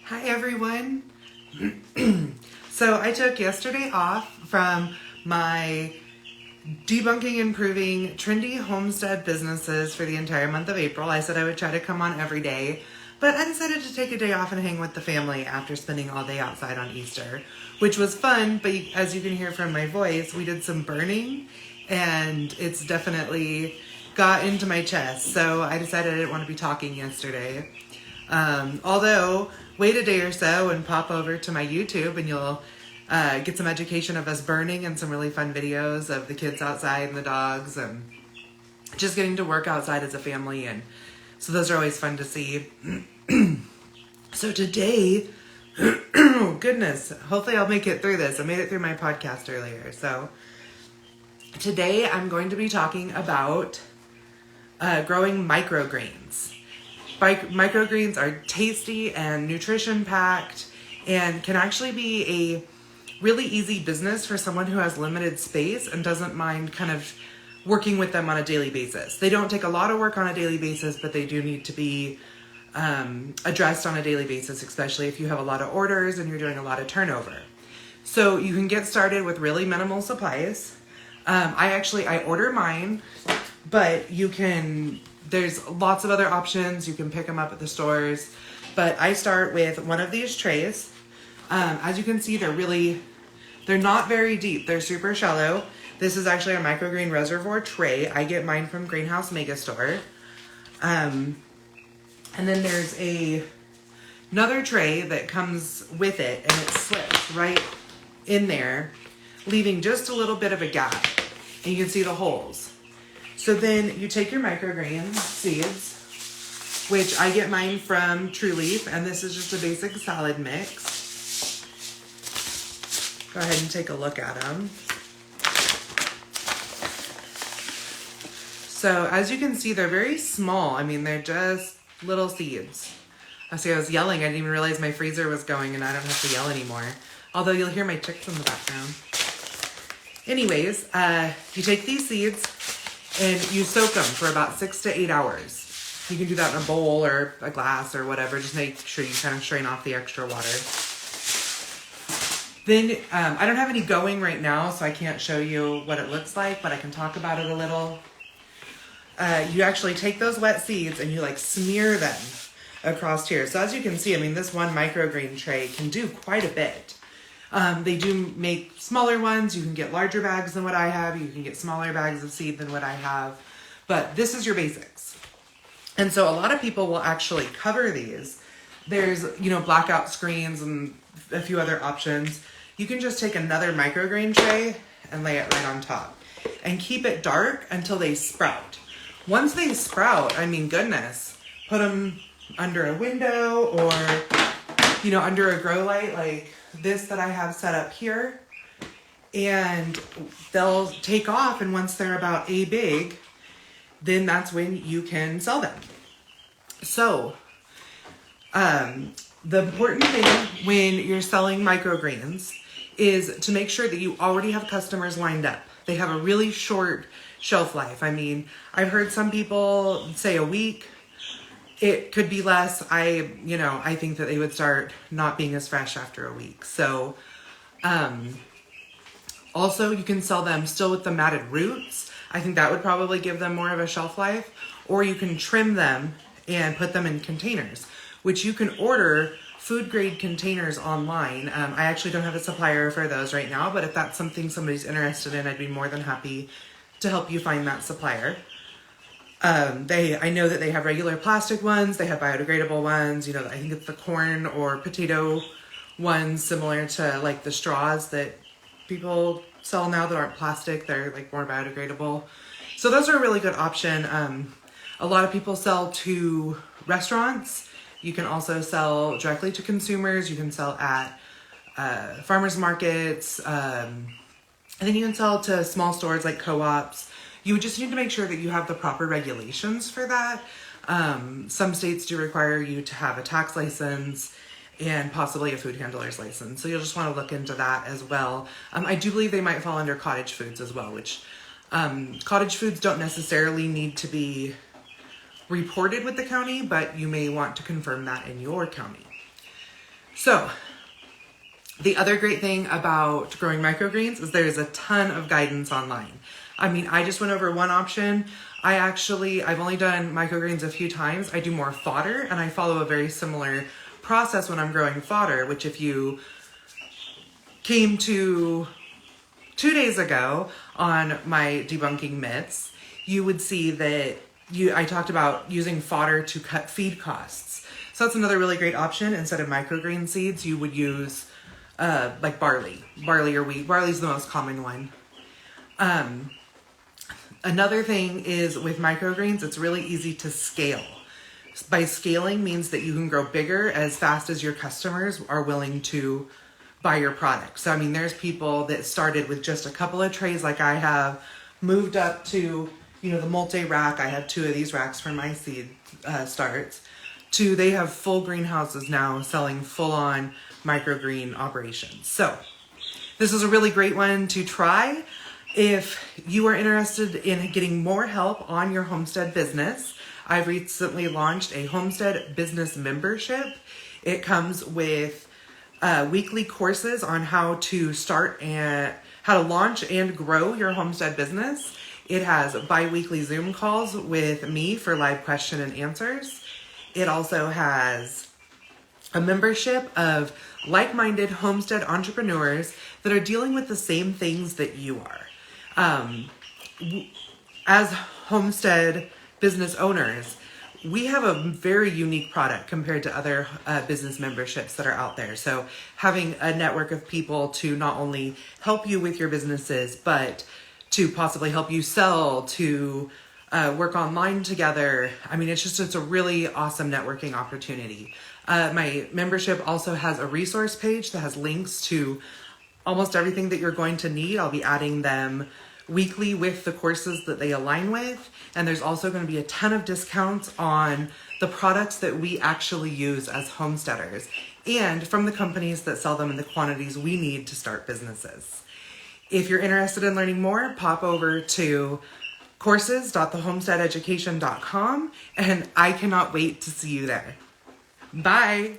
Hi everyone. So I took yesterday off from my debunking and proving trendy homestead businesses for the entire month of April. I said I would try to come on every day, but I decided to take a day off and hang with the family after spending all day outside on Easter, which was fun, but as you can hear from my voice, we did some burning and it's definitely got into my chest. So I decided I didn't want to be talking yesterday. Although, wait a day or so and pop over to my YouTube and you'll get some education of us burning and some really fun videos of the kids outside and the dogs and just getting to work outside as a family. And so those are always fun to see. So today, oh goodness, hopefully I'll make it through this. I made it through my podcast earlier. So today I'm going to be talking about growing microgreens. Microgreens are tasty and nutrition packed and can actually be a really easy business for someone who has limited space and doesn't mind kind of working with them on a daily basis. They don't take a lot of work on a daily basis, but they do need to be addressed on a daily basis, especially if you have a lot of orders and you're doing a lot of turnover. So you can get started with really minimal supplies. I order mine, but there's lots of other options. You can pick them up at the stores, but I start with one of these trays. As you can see, they're not very deep. They're super shallow. This is actually a microgreen reservoir tray. I get mine from Greenhouse Megastore. And then there's another tray that comes with it and it slips right in there, leaving just a little bit of a gap. And you can see the holes. So then you take your microgreen seeds, which I get mine from True Leaf, and this is just a basic salad mix. Go ahead and take a look at them. So as you can see, they're very small. I mean, they're just little seeds. I was yelling. I didn't even realize my freezer was going and I don't have to yell anymore. Although you'll hear my chicks in the background. Anyways, you take these seeds and you soak them for about 6 to 8 hours. You can do that in a bowl or a glass or whatever. Just make sure you kind of strain off the extra water. Then, I don't have any going right now, so I can't show you what it looks like, but I can talk about it a little. You actually take those wet seeds and you smear them across here. So as you can see, I mean, this one microgreen tray can do quite a bit. They do make smaller ones. You can get larger bags than what I have. You can get smaller bags of seed than what I have. But this is your basics. And so a lot of people will actually cover these. There's, blackout screens and a few other options. You can just take another microgreen tray and lay it right on top. And keep it dark until they sprout. Once they sprout, I mean, goodness, put them under a window or, under a grow light like this that I have set up here, and they'll take off, and once they're about a big, then that's when you can sell them. So the important thing when you're selling microgreens is to make sure that you already have customers lined up. They have a really short shelf life. I mean, I've heard some people say a week. It could be less. I think that they would start not being as fresh after a week. So, also you can sell them still with the matted roots. I think that would probably give them more of a shelf life. Or you can trim them and put them in containers, which you can order food grade containers online. I actually don't have a supplier for those right now, but if that's something somebody's interested in, I'd be more than happy to help you find that supplier. I know that they have regular plastic ones, they have biodegradable ones, I think it's the corn or potato ones similar to the straws that people sell now that aren't plastic. They're more biodegradable. So those are a really good option. A lot of people sell to restaurants. You can also sell directly to consumers. You can sell at farmers markets. And then you can sell to small stores like co-ops. You would just need to make sure that you have the proper regulations for that. Some states do require you to have a tax license and possibly a food handler's license. So you'll just want to look into that as well. I do believe they might fall under cottage foods as well, which cottage foods don't necessarily need to be reported with the county, but you may want to confirm that in your county. So the other great thing about growing microgreens is there's a ton of guidance online. I mean, I just went over one option. I've only done microgreens a few times. I do more fodder, and I follow a very similar process when I'm growing fodder, which if you came to 2 days ago on my debunking myths, you would see that I talked about using fodder to cut feed costs. So that's another really great option. Instead of microgreen seeds, you would use like barley or wheat. Barley's the most common one. Another thing is with microgreens, it's really easy to scale. By scaling means that you can grow bigger as fast as your customers are willing to buy your product. So, I mean, there's people that started with just a couple of trays like I have, moved up to, the multi-rack. I have 2 of these racks for my seed starts, to they have full greenhouses now selling full-on microgreen operations. So this is a really great one to try. If you are interested in getting more help on your homestead business, I've recently launched a homestead business membership. It comes with weekly courses on how to launch and grow your homestead business. It has bi-weekly Zoom calls with me for live question and answers. It also has a membership of like-minded homestead entrepreneurs that are dealing with the same things that you are. As homestead business owners, we have a very unique product compared to other business memberships that are out there. So having a network of people to not only help you with your businesses, but to possibly help you sell, to work online together. I mean, it's a really awesome networking opportunity. My membership also has a resource page that has links to almost everything that you're going to need. I'll be adding them weekly with the courses that they align with. And there's also going to be a ton of discounts on the products that we actually use as homesteaders and from the companies that sell them in the quantities we need to start businesses. If you're interested in learning more, pop over to courses.thehomesteadeducation.com, and I cannot wait to see you there. Bye.